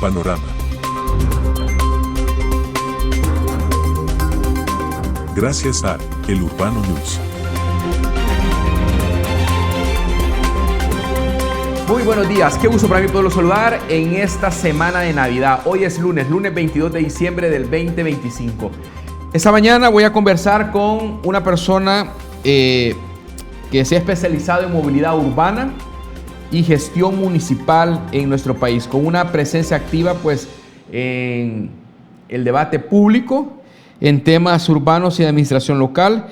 Panorama. Gracias a El Urbano News. Muy buenos días, qué gusto para mí poderlos saludar en esta semana de Navidad. Hoy es lunes 22 de diciembre del 2025. Esta mañana voy a conversar con una persona que se ha especializado en movilidad urbana y gestión municipal en nuestro país, con una presencia activa pues en el debate público, en temas urbanos y de administración local.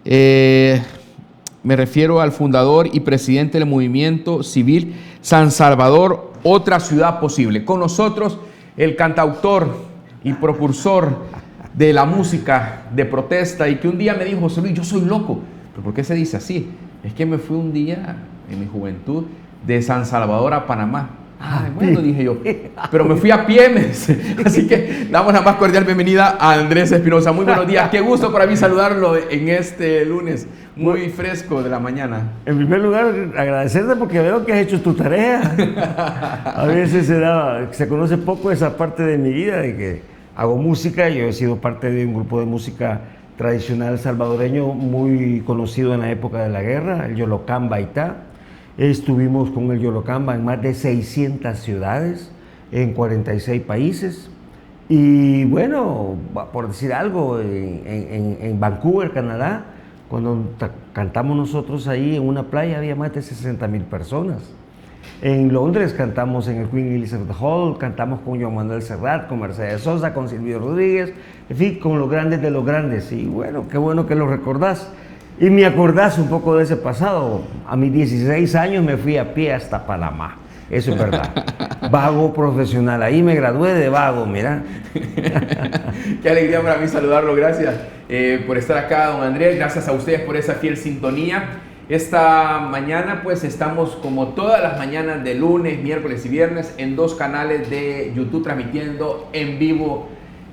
Me refiero al fundador y presidente del movimiento civil San Salvador, Otra Ciudad Posible. Con nosotros el cantautor y propulsor de la música de protesta, y que un día me dijo: José Luis, yo soy loco. ¿Pero por qué se dice así? Es que me fui un día en mi juventud de San Salvador a Panamá. Bueno, dije yo, pero me fui a pie, así que damos la más cordial bienvenida a Andrés Espinosa. Muy buenos días, qué gusto para mí saludarlo en este lunes muy fresco de la mañana. En primer lugar, agradecerte porque veo que has hecho tu tarea. A veces se conoce poco esa parte de mi vida, de que hago música. Yo he sido parte de un grupo de música tradicional salvadoreño muy conocido en la época de la guerra, el Yolocán Baitá. Estuvimos con el Yolocamba en más de 600 ciudades, en 46 países. Y bueno, por decir algo, en Vancouver, Canadá, cuando cantamos nosotros ahí en una playa, había más de 60,000 personas. En Londres cantamos en el Queen Elizabeth Hall, cantamos con Joan Manuel Serrat, con Mercedes Sosa, con Silvio Rodríguez, en fin, con los grandes de los grandes. Y bueno que lo recordás. Y me acordás un poco de ese pasado. A mis 16 años me fui a pie hasta Panamá. Eso es verdad. Vago profesional. Ahí me gradué de vago, mira. Qué alegría para mí saludarlo. Gracias por estar acá, don Andrés. Gracias a ustedes por esa fiel sintonía. Esta mañana pues estamos, como todas las mañanas de lunes, miércoles y viernes, en 2 canales de YouTube transmitiendo en vivo.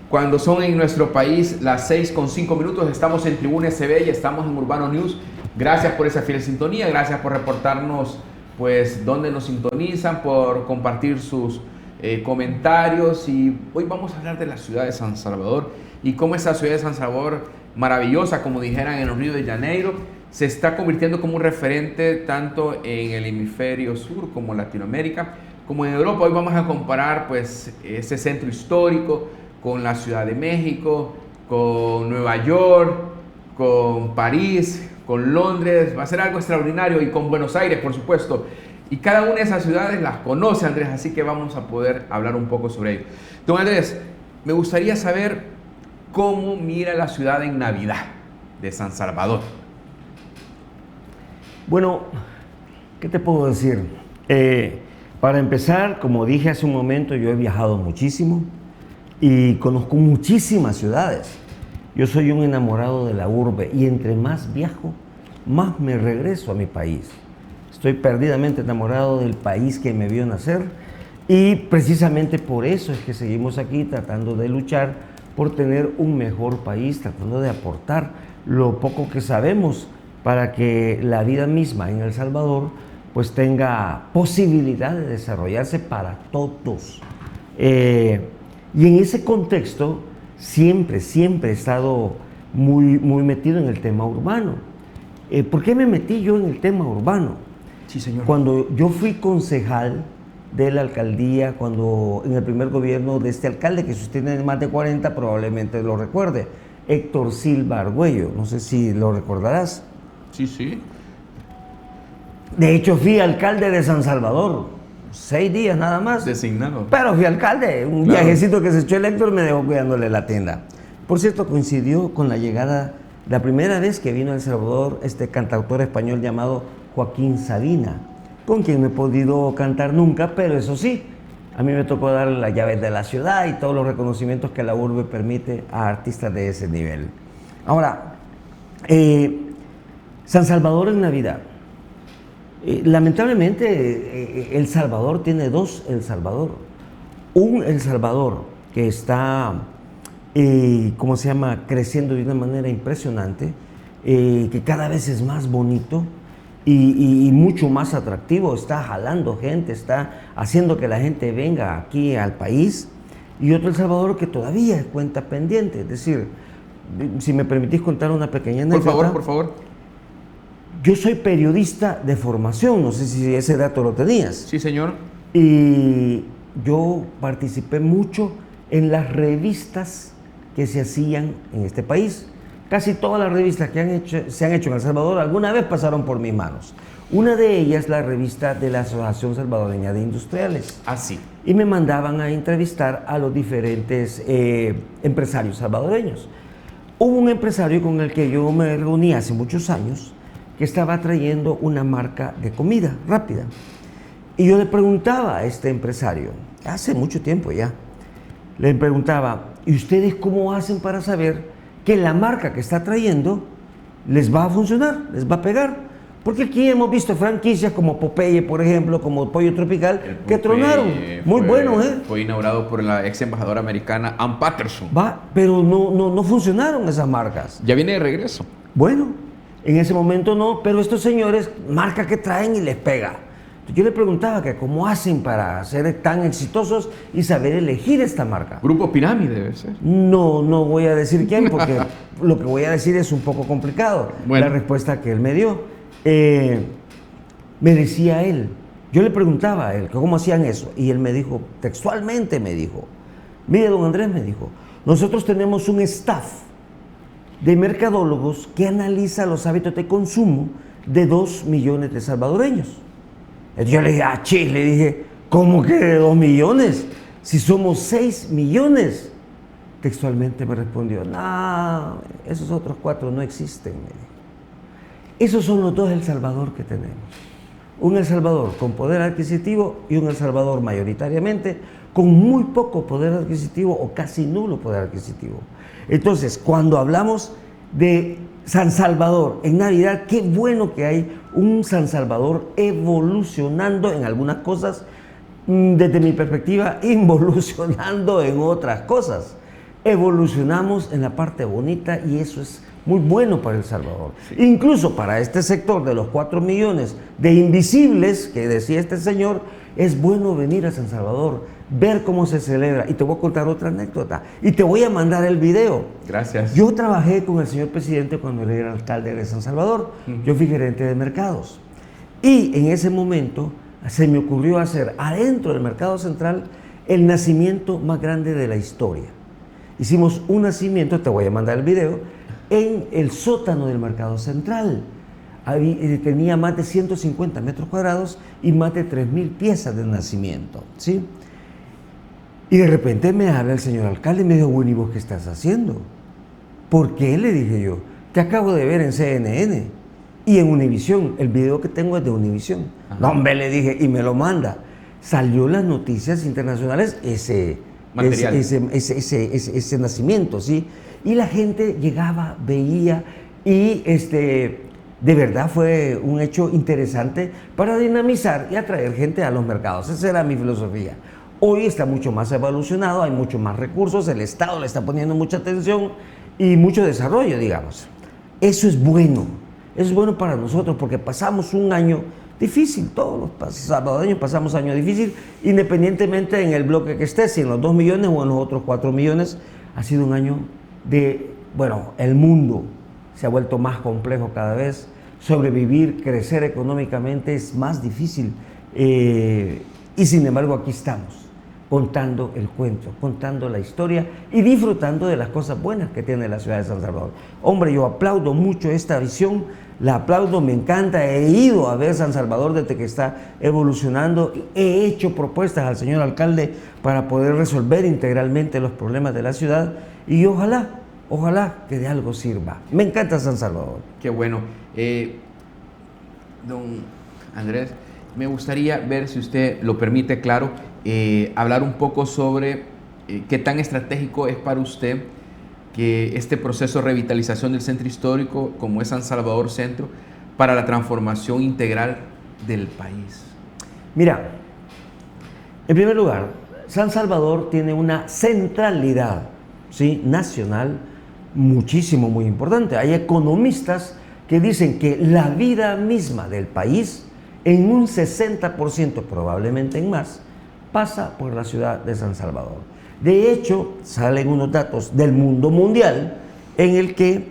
Cuando son en nuestro país las 6:05, estamos en Tribuna SB y estamos en Urbano News. Gracias por esa fiel sintonía, gracias por reportarnos pues dónde nos sintonizan, por compartir sus comentarios. Y hoy vamos a hablar de la ciudad de San Salvador y cómo esa ciudad de San Salvador, maravillosa como dijeran en Río de Janeiro, se está convirtiendo como un referente tanto en el hemisferio sur como en Latinoamérica, como en Europa. Hoy vamos a comparar pues ese centro histórico con la Ciudad de México, con Nueva York, con París, con Londres. Va a ser algo extraordinario, y con Buenos Aires, por supuesto. Y cada una de esas ciudades las conoce Andrés, así que vamos a poder hablar un poco sobre ello. Don Andrés, me gustaría saber cómo mira la ciudad en Navidad de San Salvador. Bueno, ¿qué te puedo decir? Para empezar, como dije hace un momento, yo he viajado muchísimo y conozco muchísimas ciudades. Yo soy un enamorado de la urbe, y entre más viajo, más me regreso a mi país. Estoy perdidamente enamorado del país que me vio nacer, y precisamente por eso es que seguimos aquí tratando de luchar por tener un mejor país, tratando de aportar lo poco que sabemos para que la vida misma en El Salvador pues tenga posibilidad de desarrollarse para todos. Y en ese contexto siempre he estado muy metido en el tema urbano. ¿Por qué me metí yo en el tema urbano? Sí, señor. Cuando yo fui concejal de la alcaldía, cuando en el primer gobierno de este alcalde, que si usted tiene más de 40 probablemente lo recuerde, Héctor Silva Argüello, no sé si lo recordarás. Sí. De hecho, fui alcalde de San Salvador. 6 días nada más. Designado. Pero fui alcalde. Un viajecito que se echó el Héctor me dejó cuidándole la tienda. Por cierto, coincidió con la llegada, la primera vez que vino a El Salvador, este cantautor español llamado Joaquín Sabina, con quien no he podido cantar nunca, pero eso sí, a mí me tocó darle las llaves de la ciudad y todos los reconocimientos que la urbe permite a artistas de ese nivel. Ahora, San Salvador en Navidad. Lamentablemente, El Salvador tiene 2 El Salvador. Un El Salvador que está, creciendo de una manera impresionante, que cada vez es más bonito, y mucho más atractivo, está jalando gente, está haciendo que la gente venga aquí al país, y otro El Salvador que todavía es cuenta pendiente. Es decir, si me permitís contar una pequeña anécdota. Por favor. Yo soy periodista de formación, no sé si ese dato lo tenías. Sí, señor. Y yo participé mucho en las revistas que se hacían en este país. Casi todas las revistas que se han hecho en El Salvador alguna vez pasaron por mis manos. Una de ellas, la revista de la Asociación Salvadoreña de Industriales. Ah, sí. Y me mandaban a entrevistar a los diferentes empresarios salvadoreños. Hubo un empresario con el que yo me reuní hace muchos años que estaba trayendo una marca de comida rápida. Y yo le preguntaba a este empresario, hace mucho tiempo ya, le preguntaba, ¿y ustedes cómo hacen para saber que la marca que está trayendo les va a funcionar, les va a pegar? Porque aquí hemos visto franquicias como Popeye, por ejemplo, como Pollo Tropical, que tronaron. Muy buenos, ¿eh? Fue inaugurado por la ex embajadora americana Ann Patterson. Pero no funcionaron esas marcas. Ya viene de regreso. Bueno, en ese momento no, pero estos señores, marca que traen y les pega. Yo le preguntaba que cómo hacen para ser tan exitosos y saber elegir esta marca. Grupo Pirámide debe ser. No voy a decir quién, porque lo que voy a decir es un poco complicado. Bueno. La respuesta que él me dio. Me decía él, yo le preguntaba a él cómo hacían eso, y él me dijo, textualmente me dijo, mire, don Andrés, me dijo, nosotros tenemos un staff de mercadólogos que analiza los hábitos de consumo de 2 millones de salvadoreños. Yo le dije, le dije, ¿cómo que de 2 millones? Si somos 6 millones. Textualmente me respondió, no, esos otros 4 no existen, me dijo. Esos son los 2 El Salvador que tenemos. Un El Salvador con poder adquisitivo y un El Salvador mayoritariamente con muy poco poder adquisitivo o casi nulo poder adquisitivo. Entonces, cuando hablamos de San Salvador en Navidad, qué bueno que hay un San Salvador evolucionando en algunas cosas, desde mi perspectiva, involucionando en otras cosas. Evolucionamos en la parte bonita y eso es muy bueno para El Salvador. Sí. Incluso para este sector de los 4 millones de invisibles que decía este señor, es bueno venir a San Salvador, ver cómo se celebra. Y te voy a contar otra anécdota y te voy a mandar el video. Gracias. Yo trabajé con el señor presidente cuando él era alcalde de San Salvador. Yo fui gerente de mercados. Y en ese momento se me ocurrió hacer adentro del mercado central el nacimiento más grande de la historia. Hicimos un nacimiento, te voy a mandar el video, en el sótano del mercado central. Tenía más de 150 metros cuadrados y más de 3.000 piezas de nacimiento, ¿sí? Y de repente me habla el señor alcalde y me dijo, bueno, ¿y vos qué estás haciendo? ¿Por qué? Le dije yo, te acabo de ver en CNN y en Univisión. El video que tengo es de Univisión. No, hombre, le dije, y me lo manda. Salió en las noticias internacionales ese nacimiento, ¿sí? Y la gente llegaba, veía y de verdad fue un hecho interesante para dinamizar y atraer gente a los mercados. Esa era mi filosofía. Hoy está mucho más evolucionado, hay mucho más recursos, el Estado le está poniendo mucha atención y mucho desarrollo, digamos. Eso es bueno para nosotros porque pasamos un año difícil, todos los salvadoreños pasamos años difíciles, independientemente en el bloque que esté, si en los 2 millones o en los otros 4 millones, ha sido un año el mundo se ha vuelto más complejo cada vez, sobrevivir, crecer económicamente es más difícil y sin embargo aquí estamos contando el cuento, contando la historia y disfrutando de las cosas buenas que tiene la ciudad de San Salvador. Hombre, yo aplaudo mucho esta visión, la aplaudo, me encanta, he ido a ver San Salvador desde que está evolucionando, he hecho propuestas al señor alcalde para poder resolver integralmente los problemas de la ciudad y ojalá que de algo sirva. Me encanta San Salvador. Qué bueno. Don Andrés, me gustaría ver, si usted lo permite, claro, hablar un poco sobre qué tan estratégico es para usted que este proceso de revitalización del centro histórico, como es San Salvador Centro, para la transformación integral del país. Mira, en primer lugar, San Salvador tiene una centralidad, ¿sí?, nacional muy importante. Hay economistas que dicen que la vida misma del país, en un 60%, probablemente en más, pasa por la ciudad de San Salvador. De hecho, salen unos datos del mundo mundial en el que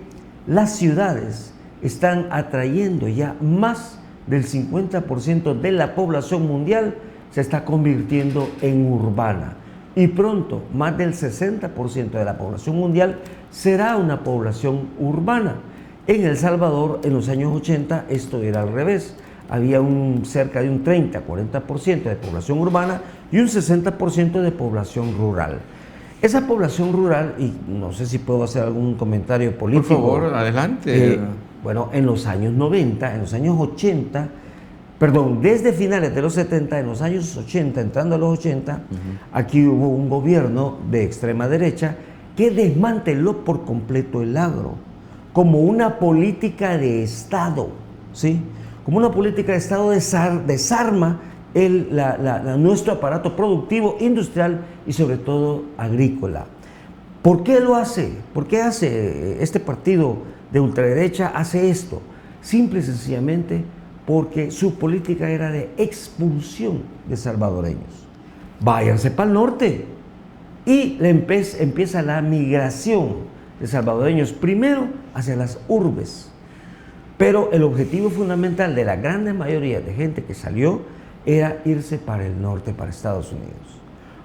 las ciudades están atrayendo ya más del 50% de la población mundial, se está convirtiendo en urbana. Y pronto, más del 60% de la población mundial será una población urbana. En El Salvador, en los años 80, esto era al revés. Había cerca de un 30-40% de población urbana y un 60% de población rural. Esa población rural, y no sé si puedo hacer algún comentario político. Por favor, adelante. Bueno, en los años 90, en los años 80, perdón, desde finales de los 70, en los años 80, entrando a los 80, aquí hubo un gobierno de extrema derecha que desmanteló por completo el agro como una política de Estado, ¿sí? Como una política de Estado desarma nuestro aparato productivo, industrial y sobre todo agrícola. ¿Por qué lo hace? ¿Por qué hace este partido de ultraderecha hace esto? Simple y sencillamente porque su política era de expulsión de salvadoreños. Váyanse para el norte. Y empieza la migración de salvadoreños primero hacia las urbes. Pero el objetivo fundamental de la gran mayoría de gente que salió era irse para el norte, para Estados Unidos.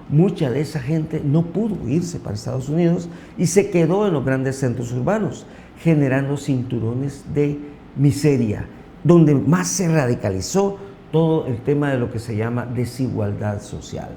Mucha de esa gente no pudo irse para Estados Unidos y se quedó en los grandes centros urbanos, generando cinturones de miseria, donde más se radicalizó todo el tema de lo que se llama desigualdad social.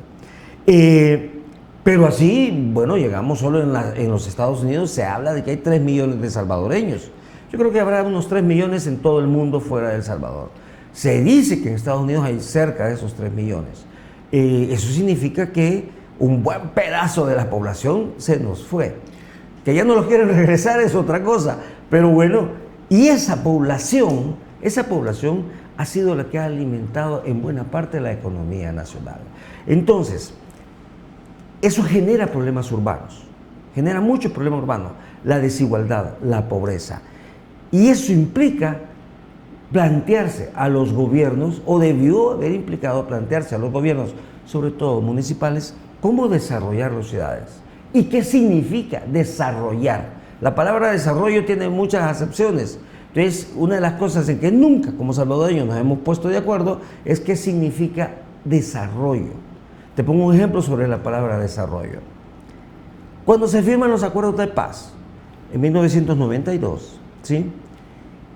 Pero así, bueno, llegamos solo en los Estados Unidos, se habla de que hay 3 millones de salvadoreños. Yo creo que habrá unos 3 millones en todo el mundo fuera de El Salvador. Se dice que en Estados Unidos hay cerca de esos 3 millones. Eso significa que un buen pedazo de la población se nos fue. Que ya no los quieren regresar es otra cosa. Pero bueno, y esa población ha sido la que ha alimentado en buena parte la economía nacional. Entonces, eso genera problemas urbanos, genera muchos problemas urbanos, la desigualdad, la pobreza. Y eso implica plantearse a los gobiernos, o debió haber implicado plantearse a los gobiernos, sobre todo municipales, cómo desarrollar las ciudades. ¿Y qué significa desarrollar? La palabra desarrollo tiene muchas acepciones. Entonces, una de las cosas en que nunca como salvadoreños nos hemos puesto de acuerdo es qué significa desarrollo. Te pongo un ejemplo sobre la palabra desarrollo. Cuando se firman los acuerdos de paz, en 1992, ¿sí?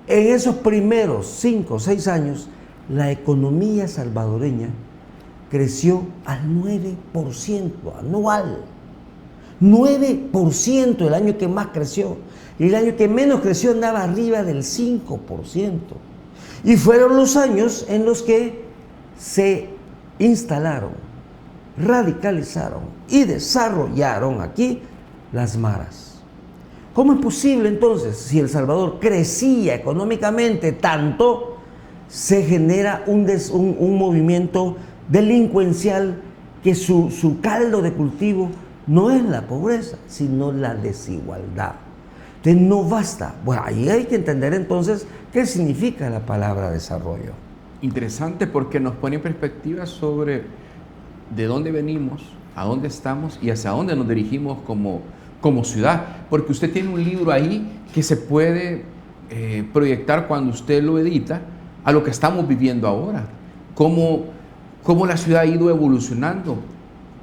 En esos primeros 5 o 6 años, la economía salvadoreña creció al 9% anual. 9% el año que más creció. Y el año que menos creció andaba arriba del 5%. Y fueron los años en los que se instalaron, radicalizaron y desarrollaron aquí las maras. ¿Cómo es posible entonces, si El Salvador crecía económicamente tanto, se genera un movimiento delincuencial que su caldo de cultivo no es la pobreza, sino la desigualdad? Entonces no basta. Bueno, ahí hay que entender entonces qué significa la palabra desarrollo. Interesante, porque nos pone en perspectiva sobre de dónde venimos, a dónde estamos y hacia dónde nos dirigimos como ciudad. Porque usted tiene un libro ahí que se puede proyectar cuando usted lo edita a lo que estamos viviendo ahora. Cómo la ciudad ha ido evolucionando,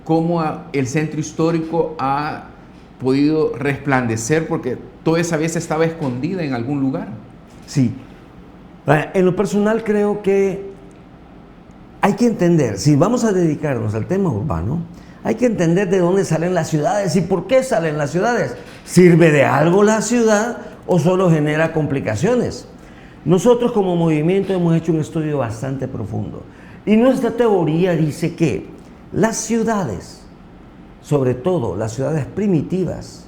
cómo el centro histórico ha podido resplandecer, porque toda esa vez estaba escondida en algún lugar. Sí. En lo personal creo que hay que entender, si vamos a dedicarnos al tema urbano, hay que entender de dónde salen las ciudades y por qué salen las ciudades. ¿Sirve de algo la ciudad o solo genera complicaciones? Nosotros como movimiento hemos hecho un estudio bastante profundo y nuestra teoría dice que las ciudades, sobre todo las ciudades primitivas,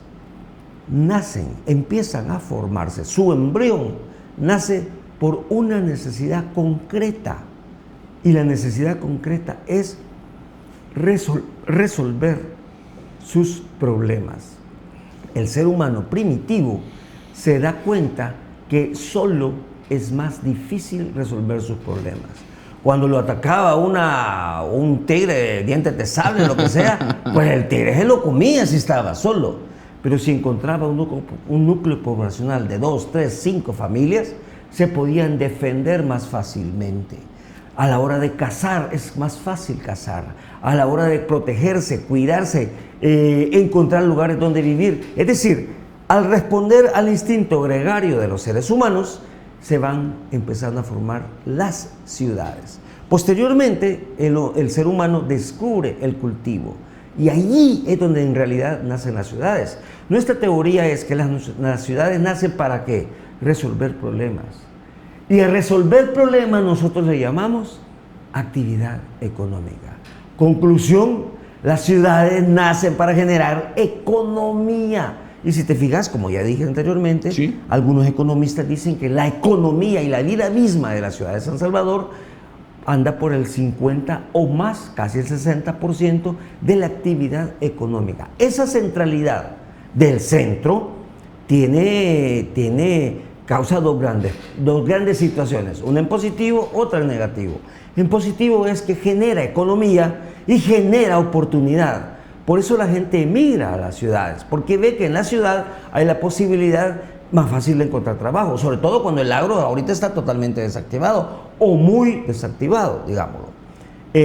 empiezan a formarse, su embrión nace por una necesidad concreta, y la necesidad concreta es resolver sus problemas. El ser humano primitivo se da cuenta que solo es más difícil resolver sus problemas. Cuando lo atacaba un tigre de dientes de sable, lo que sea, pues el tigre se lo comía si estaba solo. Pero si encontraba un núcleo poblacional de 2, 3, 5 familias, se podían defender más fácilmente. A la hora de cazar es más fácil cazar. A la hora de protegerse, cuidarse, encontrar lugares donde vivir. Es decir, al responder al instinto gregario de los seres humanos, se van empezando a formar las ciudades. Posteriormente, el ser humano descubre el cultivo y allí es donde en realidad nacen las ciudades. Nuestra teoría es que las ciudades nacen ¿para qué? Resolver problemas. Y a resolver problemas nosotros le llamamos actividad económica. Conclusión, las ciudades nacen para generar economía. Y si te fijas, como ya dije anteriormente, ¿sí? Algunos economistas dicen que la economía y la vida misma de la ciudad de San Salvador anda por el 50 o más, casi el 60% de la actividad económica. Esa centralidad del centro causa dos grandes situaciones, una en positivo, otra en negativo. En positivo es que genera economía y genera oportunidad. Por eso la gente emigra a las ciudades, porque ve que en la ciudad hay la posibilidad más fácil de encontrar trabajo, sobre todo cuando el agro ahorita está totalmente desactivado o muy desactivado, digámoslo.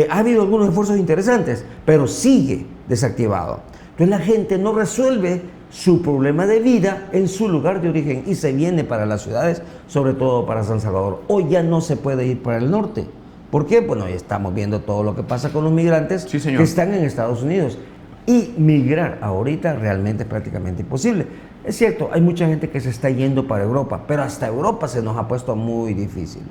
Ha habido algunos esfuerzos interesantes, pero sigue desactivado. Entonces la gente no resuelve su problema de vida en su lugar de origen y se viene para las ciudades, sobre todo para San Salvador. Hoy ya no se puede ir para el norte. ¿Por qué? Bueno, ya estamos viendo todo lo que pasa con los migrantes sí, señor, que están en Estados Unidos. Y migrar ahorita realmente es prácticamente imposible. Es cierto, hay mucha gente que se está yendo para Europa, pero hasta Europa se nos ha puesto muy difícil.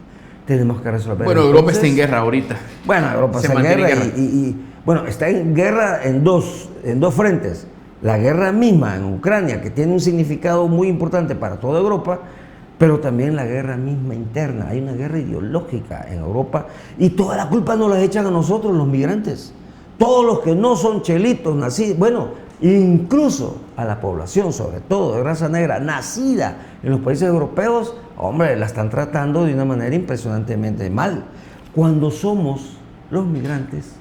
Tenemos que resolver. Bueno, Europa está en guerra ahorita. Bueno, Europa está en guerra y bueno, está en guerra en dos frentes. La guerra misma en Ucrania, que tiene un significado muy importante para toda Europa, pero también la guerra misma interna. Hay una guerra ideológica en Europa y toda la culpa nos la echan a nosotros, los migrantes. Todos los que no son chelitos, nacidos, bueno, incluso a la población, sobre todo de raza negra, nacida en los países europeos, hombre, la están tratando de una manera impresionantemente mal. Cuando somos los migrantes,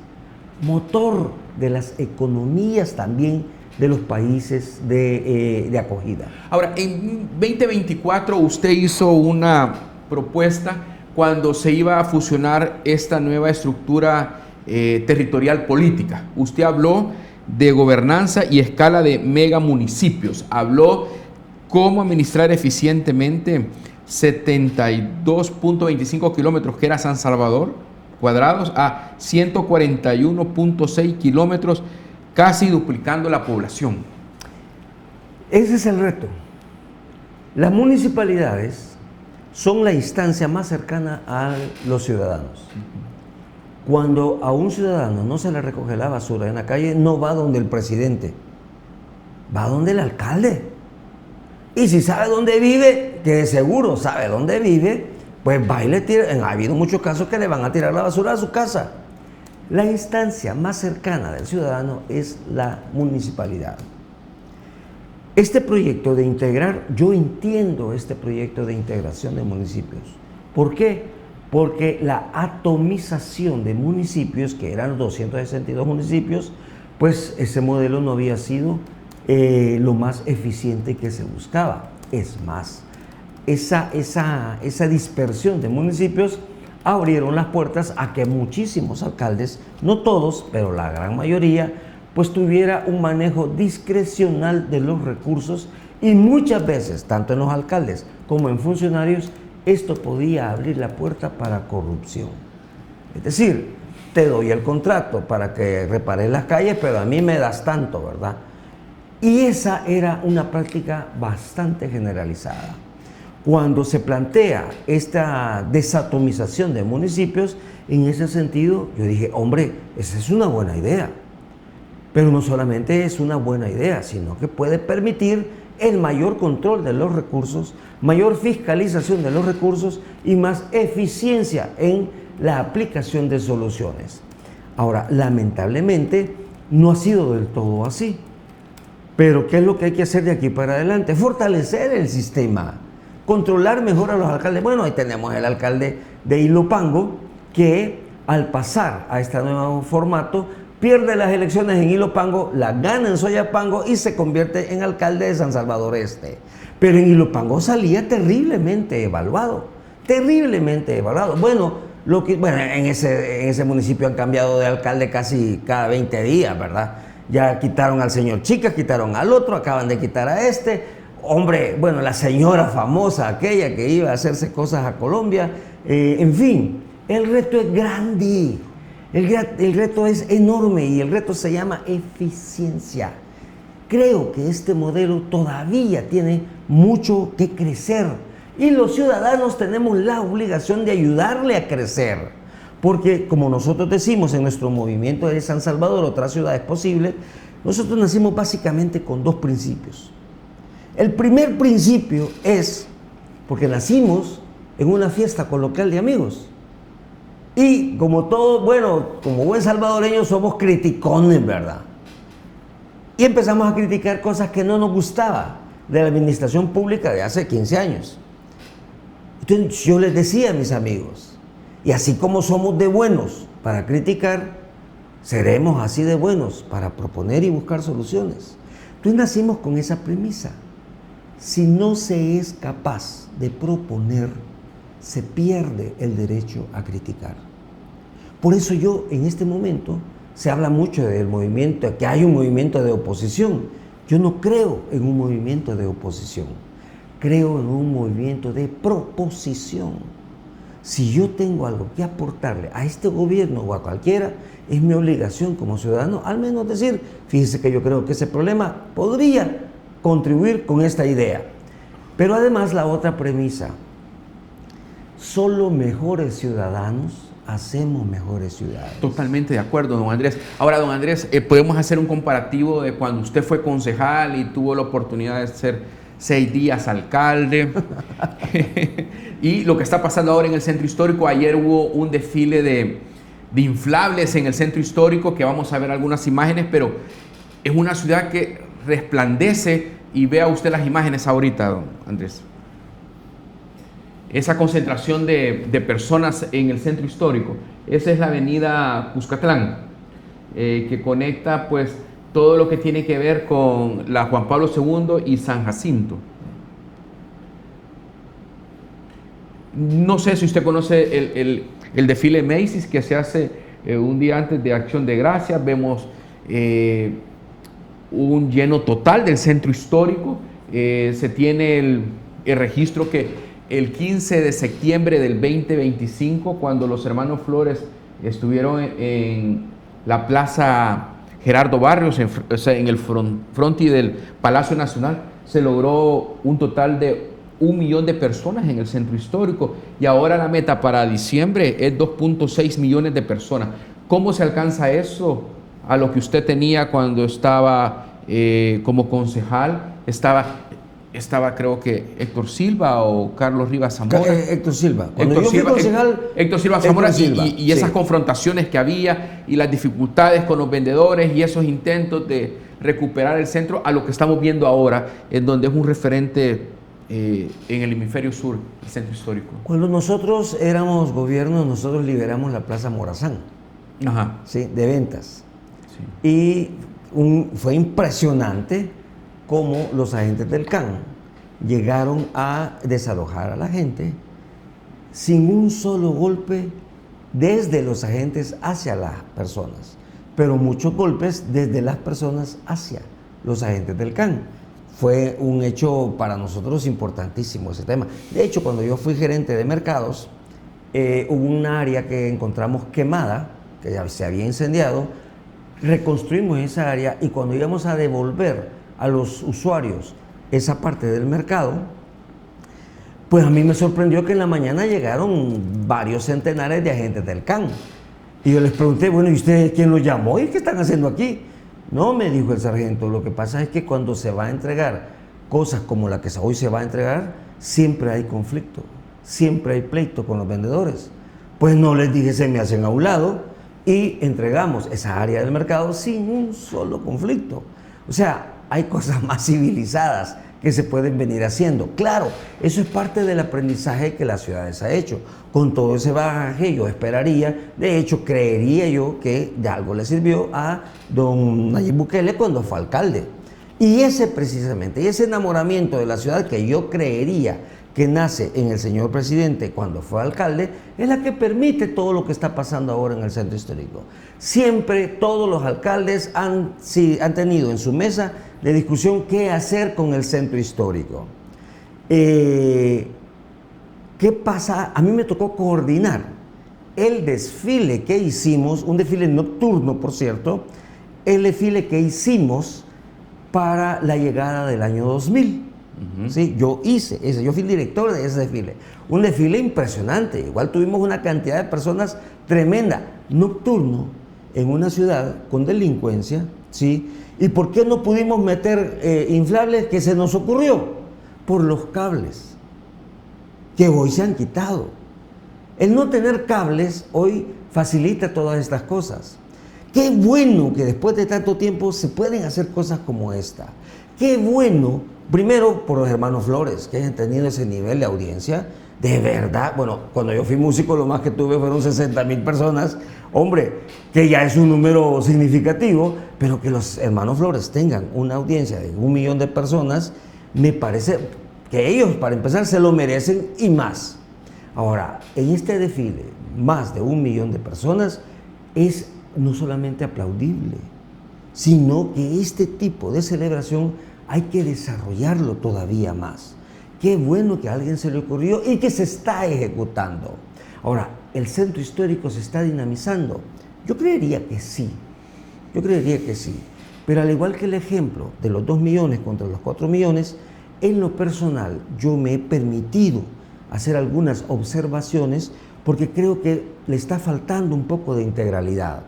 motor de las economías también de los países de acogida. Ahora, en 2024 usted hizo una propuesta cuando se iba a fusionar esta nueva estructura territorial política. Usted habló de gobernanza y escala de megamunicipios. Habló cómo administrar eficientemente 72.25 kilómetros, que era San Salvador, cuadrados, a 141.6 kilómetros, casi duplicando la población. Ese es el reto. Las municipalidades son la instancia más cercana a los ciudadanos. Cuando a un ciudadano no se le recoge la basura en la calle, no va donde el presidente, va donde el alcalde. Y si sabe dónde vive, que de seguro sabe dónde vive, pues va y le tira. Ha habido muchos casos que le van a tirar la basura a su casa. La instancia más cercana del ciudadano es la municipalidad. Este proyecto de integrar, yo entiendo este proyecto de integración de municipios. ¿Por qué? Porque la atomización de municipios, que eran 262 municipios, pues ese modelo no había sido lo más eficiente que se buscaba. Es más, esa dispersión de municipios abrieron las puertas a que muchísimos alcaldes, no todos, pero la gran mayoría, pues tuviera un manejo discrecional de los recursos y muchas veces, tanto en los alcaldes como en funcionarios, esto podía abrir la puerta para corrupción. Es decir, te doy el contrato para que repares las calles, pero a mí me das tanto, ¿verdad? Y esa era una práctica bastante generalizada. Cuando se plantea esta desatomización de municipios, en ese sentido, yo dije, hombre, esa es una buena idea. Pero no solamente es una buena idea, sino que puede permitir el mayor control de los recursos, mayor fiscalización de los recursos y más eficiencia en la aplicación de soluciones. Ahora, lamentablemente, no ha sido del todo así. Pero, ¿qué es lo que hay que hacer de aquí para adelante? Fortalecer el sistema. controlar mejor a los alcaldes. Bueno, ahí tenemos el alcalde de Ilopango, que al pasar a este nuevo formato, pierde las elecciones en Ilopango, las gana en Soyapango y se convierte en alcalde de San Salvador Este. Pero en Ilopango salía terriblemente evaluado, terriblemente evaluado. Bueno, en ese municipio han cambiado de alcalde casi cada 20 días, ¿verdad? Ya quitaron al señor Chicas, quitaron al otro, acaban de quitar a este. Hombre, bueno, la señora famosa, aquella que iba a hacerse cosas a Colombia. En fin, el reto es grande, el reto es enorme y el reto se llama eficiencia. Creo que este modelo todavía tiene mucho que crecer y los ciudadanos tenemos la obligación de ayudarle a crecer. Porque, como nosotros decimos en nuestro movimiento de San Salvador, otras ciudades posibles, nosotros nacimos básicamente con dos principios. El primer principio es porque nacimos en una fiesta coloquial de amigos. Y como todo, como buen salvadoreño somos criticones, ¿verdad? Y empezamos a criticar cosas que no nos gustaba de la administración pública de hace 15 años. Entonces yo les decía a mis amigos, y así como somos de buenos para criticar, seremos así de buenos para proponer y buscar soluciones. Entonces nacimos con esa premisa. Si no se es capaz de proponer, se pierde el derecho a criticar. Por eso yo, en este momento, se habla mucho del movimiento, que hay un movimiento de oposición. Yo no creo en un movimiento de oposición, creo en un movimiento de proposición. Si yo tengo algo que aportarle a este gobierno o a cualquiera, es mi obligación como ciudadano, al menos decir, fíjese que yo creo que ese problema podría contribuir con esta idea. Pero además la otra premisa, solo mejores ciudadanos hacemos mejores ciudades. Totalmente de acuerdo, don Andrés. Ahora, don Andrés, podemos hacer un comparativo de cuando usted fue concejal y tuvo la oportunidad de ser 6 días alcalde y lo que está pasando ahora en el centro histórico. Ayer hubo un desfile de inflables en el centro histórico, que vamos a ver algunas imágenes, pero es una ciudad que resplandece, y vea usted las imágenes ahorita, don Andrés. Esa concentración de personas en el centro histórico. Esa es la avenida Cuscatlán, que conecta pues todo lo que tiene que ver con la Juan Pablo II y San Jacinto. No sé si usted conoce el desfile Macy's que se hace un día antes de Acción de Gracias. Vemos un lleno total del centro histórico. Se tiene el registro que el 15 de septiembre del 2025, cuando los hermanos Flores estuvieron en la Plaza Gerardo Barrios, en el frontis del Palacio Nacional, se logró un total de 1 millón de personas en el centro histórico, y ahora la meta para diciembre es 2.6 millones de personas. ¿Cómo se alcanza eso a lo que usted tenía cuando estaba como concejal? Estaba creo que Héctor Silva o Carlos Rivas Zamora. Héctor Silva. Cuando yo fui concejal, Héctor Silva Zamora, y esas confrontaciones que había y las dificultades con los vendedores y esos intentos de recuperar el centro, a lo que estamos viendo ahora, en donde es un referente en el hemisferio sur, el centro histórico. Cuando nosotros éramos gobierno, nosotros liberamos la Plaza Morazán. Ajá. ¿Sí? De ventas. Sí. Y fue impresionante cómo los agentes del CAN llegaron a desalojar a la gente sin un solo golpe desde los agentes hacia las personas, pero muchos golpes desde las personas hacia los agentes del CAN. Fue un hecho para nosotros importantísimo ese tema. De hecho, cuando yo fui gerente de mercados, hubo un área que encontramos quemada, que ya se había incendiado. Reconstruimos esa área, y cuando íbamos a devolver a los usuarios esa parte del mercado, pues a mí me sorprendió que en la mañana llegaron varios centenares de agentes del CAN. Y yo les pregunté, bueno, ¿y ustedes quién los llamó? ¿Y qué están haciendo aquí? No, me dijo el sargento, lo que pasa es que cuando se va a entregar cosas como la que hoy se va a entregar, siempre hay conflicto, siempre hay pleito con los vendedores. Pues no les dije, se me hacen a un lado, y entregamos esa área del mercado sin un solo conflicto. O sea, hay cosas más civilizadas que se pueden venir haciendo. Claro, eso es parte del aprendizaje que las ciudades ha hecho. Con todo ese bagaje yo esperaría, de hecho creería yo que de algo le sirvió a don Nayib Bukele cuando fue alcalde. Y ese precisamente, y ese enamoramiento de la ciudad que yo creería que nace en el señor presidente cuando fue alcalde, es la que permite todo lo que está pasando ahora en el centro histórico. Siempre todos los alcaldes han tenido en su mesa de discusión qué hacer con el centro histórico. ¿Qué pasa? A mí me tocó coordinar el desfile que hicimos, un desfile nocturno, por cierto, el desfile que hicimos para la llegada del año 2000. Sí, yo fui el director de ese desfile, un desfile impresionante, igual tuvimos una cantidad de personas tremenda, nocturno, en una ciudad con delincuencia, ¿sí? ¿Y por qué no pudimos meter inflables? Que se nos ocurrió, por los cables, que hoy se han quitado. El no tener cables hoy facilita todas estas cosas. Qué bueno que después de tanto tiempo se pueden hacer cosas como esta. Qué bueno, primero por los hermanos Flores, que hayan tenido ese nivel de audiencia. De verdad, bueno, cuando yo fui músico lo más que tuve fueron 60,000 personas. Hombre, que ya es un número significativo, pero que los hermanos Flores tengan una audiencia de 1 millón de personas, me parece que ellos, para empezar, se lo merecen y más. Ahora, en este desfile, más de 1 millón de personas es no solamente aplaudible, sino que este tipo de celebración hay que desarrollarlo todavía más. Qué bueno que a alguien se le ocurrió y que se está ejecutando. Ahora, ¿el centro histórico se está dinamizando? Yo creería que sí, pero al igual que el ejemplo de los 2 millones contra los 4 millones, en lo personal yo me he permitido hacer algunas observaciones porque creo que le está faltando un poco de integralidad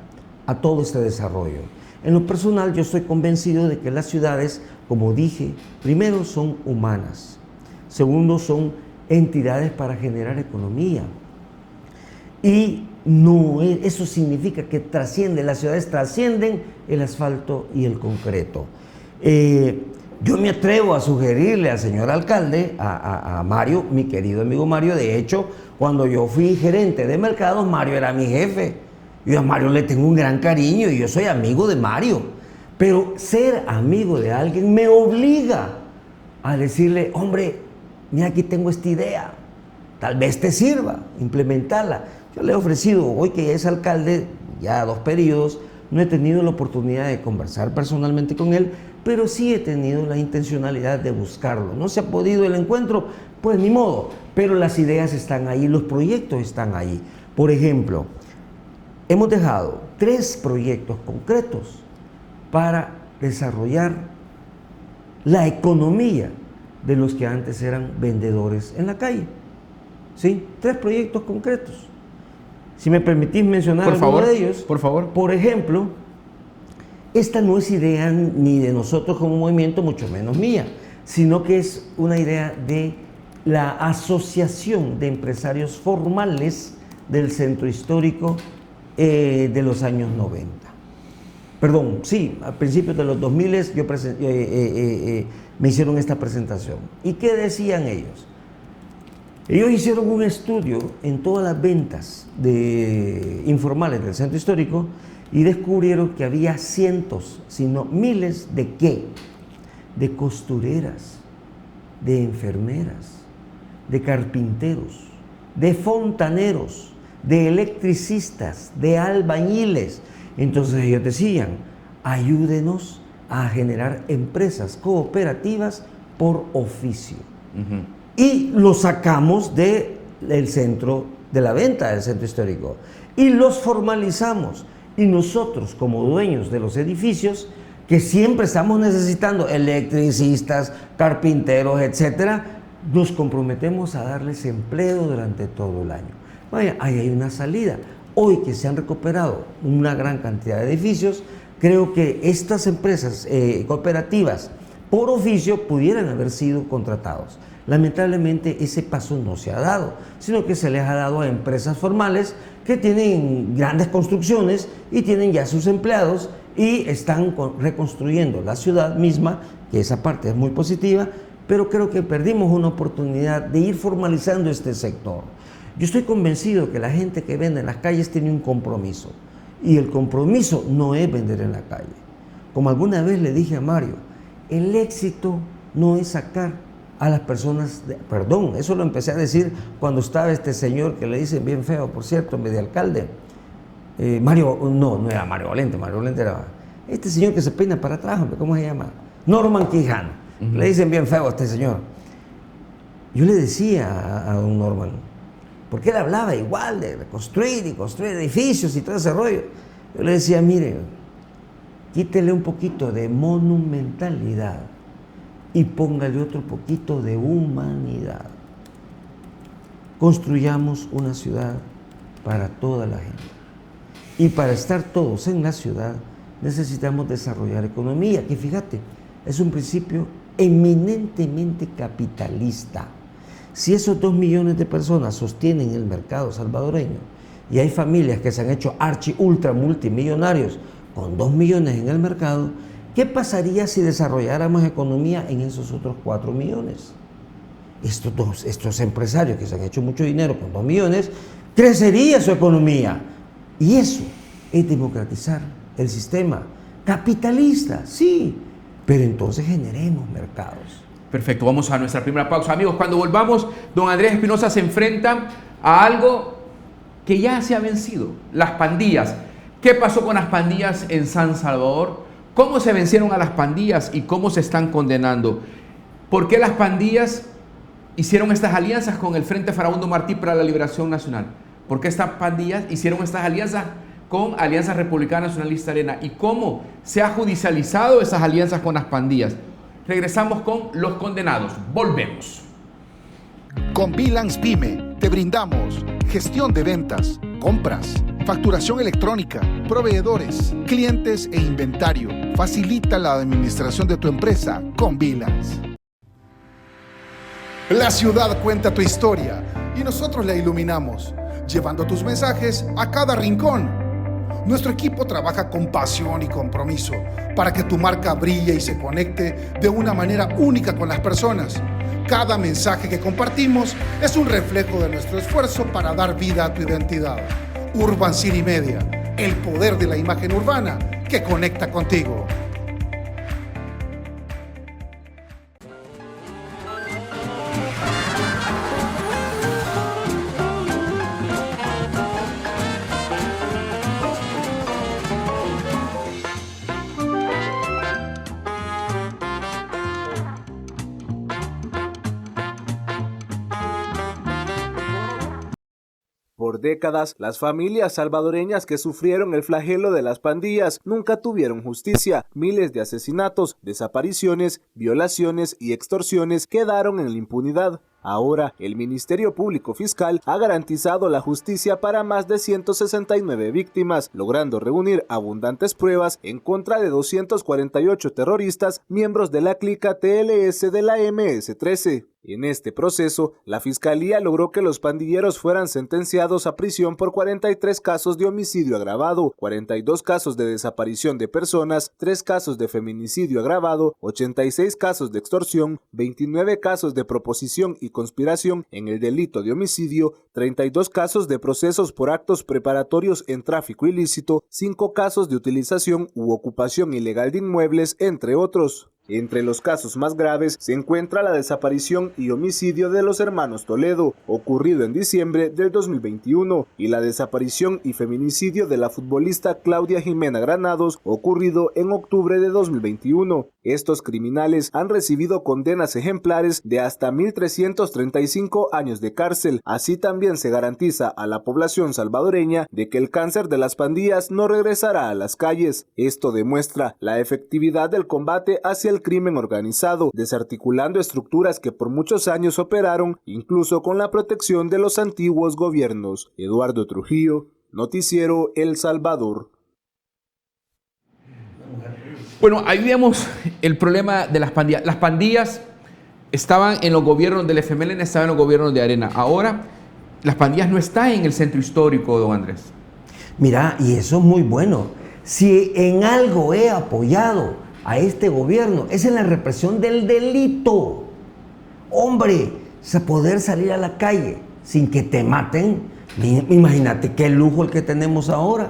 a todo este desarrollo. En lo personal yo estoy convencido de que las ciudades, como dije, primero son humanas, segundo son entidades para generar economía y eso significa que las ciudades trascienden el asfalto y el concreto. Yo me atrevo a sugerirle al señor alcalde, a Mario, mi querido amigo Mario, de hecho, cuando yo fui gerente de mercados, Mario era mi jefe. Yo a Mario le tengo un gran cariño y yo soy amigo de Mario. Pero ser amigo de alguien me obliga a decirle, hombre, mira, aquí tengo esta idea, tal vez te sirva implementarla. Yo le he ofrecido, hoy que ya es alcalde, ya 2 periodos, no he tenido la oportunidad de conversar personalmente con él, pero sí he tenido la intencionalidad de buscarlo. No se ha podido el encuentro, pues ni modo, pero las ideas están ahí, los proyectos están ahí. Por ejemplo, hemos dejado 3 proyectos concretos para desarrollar la economía de los que antes eran vendedores en la calle. ¿Sí? 3 proyectos concretos. Si me permitís mencionar alguno de ellos. Por favor. Por ejemplo, esta no es idea ni de nosotros como movimiento, mucho menos mía, sino que es una idea de la Asociación de Empresarios Formales del Centro Histórico de los años 90. Perdón, sí, a principios de los 2000 me hicieron esta presentación. ¿Y qué decían ellos? Ellos hicieron un estudio en todas las ventas informales del centro histórico y descubrieron que había cientos, sino miles de ¿qué? De costureras, de enfermeras, de carpinteros, de fontaneros, de electricistas, de albañiles. Entonces ellos decían, ayúdenos a generar empresas cooperativas por oficio. Y los sacamos del centro de la venta del centro histórico y los formalizamos. Y nosotros, como dueños de los edificios, que siempre estamos necesitando electricistas, carpinteros, etcétera, nos comprometemos a darles empleo durante todo el año. Vaya, ahí hay una salida. Hoy que se han recuperado una gran cantidad de edificios, creo que estas empresas cooperativas por oficio pudieran haber sido contratados. Lamentablemente ese paso no se ha dado, sino que se les ha dado a empresas formales que tienen grandes construcciones y tienen ya sus empleados y están reconstruyendo la ciudad misma, que esa parte es muy positiva, pero creo que perdimos una oportunidad de ir formalizando este sector. Yo estoy convencido que la gente que vende en las calles tiene un compromiso, y el compromiso no es vender en la calle. Como alguna vez le dije a Mario, el éxito no es sacar a las personas, perdón, eso lo empecé a decir cuando estaba este señor que le dicen bien feo, por cierto, en vez de alcalde, no era Mario Valente era este señor que se peina para atrás, ¿cómo se llama? Norman Quijano. Le dicen bien feo a este señor. Yo le decía a don Norman, porque él hablaba igual de construir y construir edificios y todo ese rollo. Yo le decía, mire, quítele un poquito de monumentalidad y póngale otro poquito de humanidad. Construyamos una ciudad para toda la gente. Y para estar todos en la ciudad necesitamos desarrollar economía, que fíjate, es un principio eminentemente capitalista. Si esos 2 millones de personas sostienen el mercado salvadoreño y hay familias que se han hecho ultra multimillonarios con 2 millones en el mercado, ¿qué pasaría si desarrolláramos economía en esos otros 4 millones? Estos empresarios que se han hecho mucho dinero con 2 millones, crecería su economía. Y eso es democratizar el sistema capitalista, sí, pero entonces generemos mercados. Perfecto, vamos a nuestra primera pausa. Amigos, cuando volvamos, don Andrés Espinosa se enfrenta a algo que ya se ha vencido, las pandillas. ¿Qué pasó con las pandillas en San Salvador? ¿Cómo se vencieron a las pandillas y cómo se están condenando? ¿Por qué las pandillas hicieron estas alianzas con el Frente Farabundo Martí para la Liberación Nacional? ¿Por qué estas pandillas hicieron estas alianzas con Alianza Republicana Nacionalista Arena? ¿Y cómo se ha judicializado esas alianzas con las pandillas? Regresamos con los condenados. Volvemos. Con Bilance Pyme te brindamos gestión de ventas, compras, facturación electrónica, proveedores, clientes e inventario. Facilita la administración de tu empresa con Bilance. La ciudad cuenta tu historia y nosotros la iluminamos, llevando tus mensajes a cada rincón. Nuestro equipo trabaja con pasión y compromiso para que tu marca brille y se conecte de una manera única con las personas. Cada mensaje que compartimos es un reflejo de nuestro esfuerzo para dar vida a tu identidad. Urban City Media, el poder de la imagen urbana que conecta contigo. Por décadas, las familias salvadoreñas que sufrieron el flagelo de las pandillas nunca tuvieron justicia. Miles de asesinatos, desapariciones, violaciones y extorsiones quedaron en la impunidad. Ahora, el Ministerio Público Fiscal ha garantizado la justicia para más de 169 víctimas, logrando reunir abundantes pruebas en contra de 248 terroristas, miembros de la clica TLS de la MS-13. En este proceso, la Fiscalía logró que los pandilleros fueran sentenciados a prisión por 43 casos de homicidio agravado, 42 casos de desaparición de personas, 3 casos de feminicidio agravado, 86 casos de extorsión, 29 casos de proposición y conspiración en el delito de homicidio, 32 casos de procesos por actos preparatorios en tráfico ilícito, 5 casos de utilización u ocupación ilegal de inmuebles, entre otros. Entre los casos más graves se encuentra la desaparición y homicidio de los hermanos Toledo, ocurrido en diciembre del 2021, y la desaparición y feminicidio de la futbolista Claudia Jimena Granados, ocurrido en octubre de 2021. Estos criminales han recibido condenas ejemplares de hasta 1.335 años de cárcel. Así también se garantiza a la población salvadoreña de que el cáncer de las pandillas no regresará a las calles. Esto demuestra la efectividad del combate hacia el crimen organizado, desarticulando estructuras que por muchos años operaron, incluso con la protección de los antiguos gobiernos. Eduardo Trujillo, Noticiero El Salvador. Bueno, ahí vemos el problema de las pandillas. Las pandillas estaban en los gobiernos del FMLN, estaban en los gobiernos de Arena. Ahora, las pandillas no están en el centro histórico, don Andrés. Mira, y eso es muy bueno. Si en algo he apoyado a este gobierno, es en la represión del delito. Hombre, poder salir a la calle sin que te maten, imagínate qué lujo el que tenemos ahora.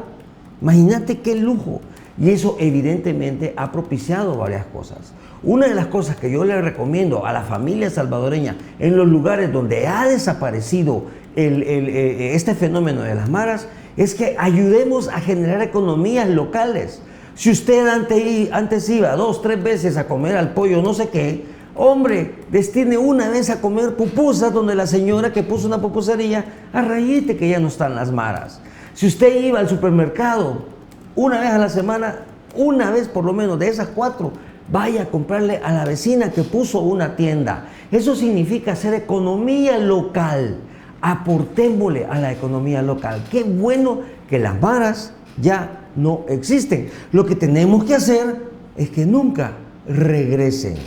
Imagínate qué lujo. Y eso evidentemente ha propiciado varias cosas. Una de las cosas que yo le recomiendo a la familia salvadoreña en los lugares donde ha desaparecido este fenómeno de las maras es que ayudemos a generar economías locales. Si usted antes iba 2, 3 veces a comer al pollo no sé qué, hombre, destine una vez a comer pupusas donde la señora que puso una pupusería a rayete que ya no están las maras. Si usted iba al supermercado una vez a la semana, una vez por lo menos de esas 4, vaya a comprarle a la vecina que puso una tienda. Eso significa hacer economía local. Aportémosle a la economía local. Qué bueno que las maras ya no existen. Lo que tenemos que hacer es que nunca regresen.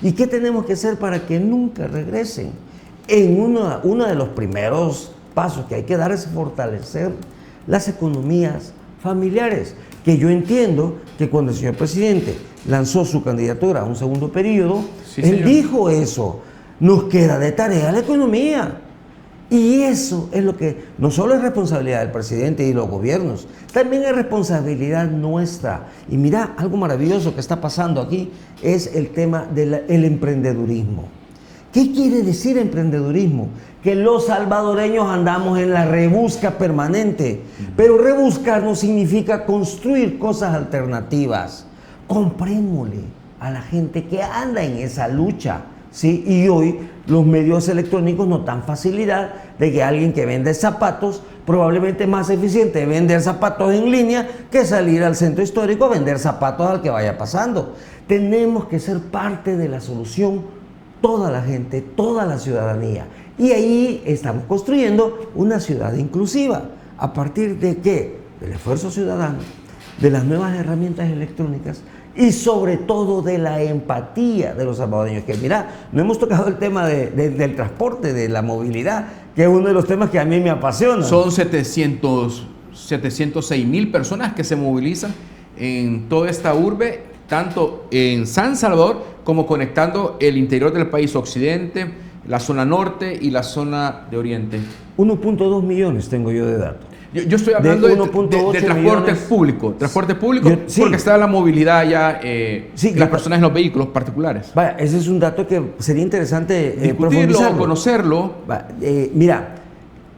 ¿Y qué tenemos que hacer para que nunca regresen? Uno de los primeros pasos que hay que dar es fortalecer las economías familiares, que yo entiendo que cuando el señor presidente lanzó su candidatura a un segundo periodo, sí, él señor. dijo eso, nos queda de tarea la economía. Y eso es lo que no solo es responsabilidad del presidente y los gobiernos, también es responsabilidad nuestra. Y mira, algo maravilloso que está pasando aquí es el tema del emprendedurismo. ¿Qué quiere decir emprendedurismo? Que los salvadoreños andamos en la rebusca permanente, pero rebuscar no significa construir cosas alternativas. Comprémosle a la gente que anda en esa lucha, ¿sí? Y hoy los medios electrónicos nos dan facilidad de que alguien que vende zapatos, probablemente es más eficiente vender zapatos en línea que salir al centro histórico a vender zapatos al que vaya pasando. Tenemos que ser parte de la solución, toda la gente, toda la ciudadanía. Y ahí estamos construyendo una ciudad inclusiva. ¿A partir de qué? Del esfuerzo ciudadano, de las nuevas herramientas electrónicas y sobre todo de la empatía de los salvadoreños. Que mira, no hemos tocado el tema del transporte, de la movilidad, que es uno de los temas que a mí me apasiona. Son 706,000 personas que se movilizan en toda esta urbe, tanto en San Salvador como conectando el interior del país, occidente, la zona norte y la zona de oriente. 1.2 millones tengo yo de datos. Yo estoy hablando de transporte millones. público. Transporte público, Sí. porque está la movilidad ya, Sí, las personas en los vehículos particulares. Vaya, ese es un dato que sería interesante Discutirlo, profundizarlo. conocerlo. Mira,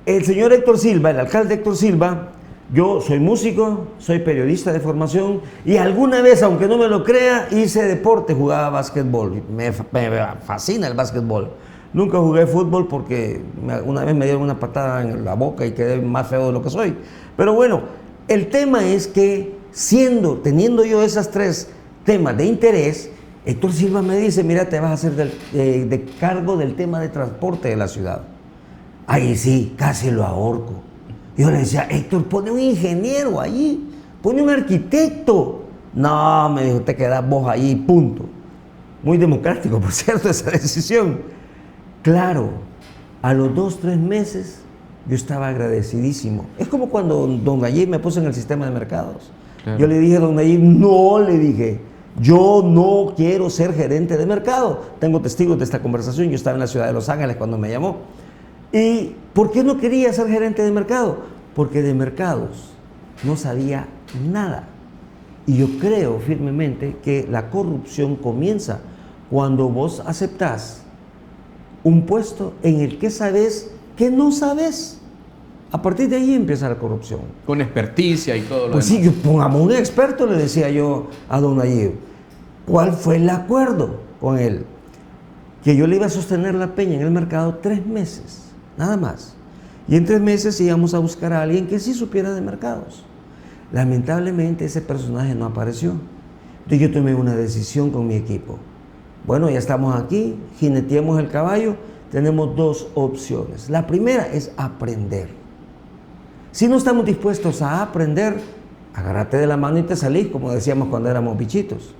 el señor Héctor Silva, el alcalde Héctor Silva, yo soy músico, soy periodista de formación y alguna vez, aunque no me lo crea, hice deporte, jugaba básquetbol. Me fascina el básquetbol. Nunca jugué fútbol porque una vez me dieron una patada en la boca y quedé más feo de lo que soy. Pero bueno, el tema es que teniendo yo esas 3 temas de interés, Héctor Silva me dice, mira, te vas a hacer de cargo del tema de transporte de la ciudad. Ahí sí, casi lo ahorco. Yo le decía, Héctor, pone un ingeniero allí, pone un arquitecto. No, me dijo, te quedas vos allí, punto. Muy democrático, por cierto, esa decisión. Claro, a los 2, 3 meses yo estaba agradecidísimo. Es como cuando don Nayib me puso en el sistema de mercados. Claro. Yo le dije a don Nayib, yo no quiero ser gerente de mercado. Tengo testigos de esta conversación, yo estaba en la ciudad de Los Ángeles cuando me llamó. ¿Y por qué no quería ser gerente de mercado? Porque de mercados no sabía nada. Y yo creo firmemente que la corrupción comienza cuando vos aceptás un puesto en el que sabes que no sabes. A partir de ahí empieza la corrupción. Con experticia y todo lo Pues demás. sí, pongamos un experto, le decía yo a don Nayib. ¿Cuál fue el acuerdo con él? Que yo le iba a sostener la peña en el mercado 3 meses, nada más. Y en 3 meses íbamos a buscar a alguien que sí supiera de mercados. Lamentablemente ese personaje no apareció. Entonces yo tomé una decisión con mi equipo. Bueno, ya estamos aquí, jineteemos el caballo, tenemos 2 opciones. La primera es aprender. Si no estamos dispuestos a aprender, agárrate de la mano y te salís, como decíamos cuando éramos bichitos.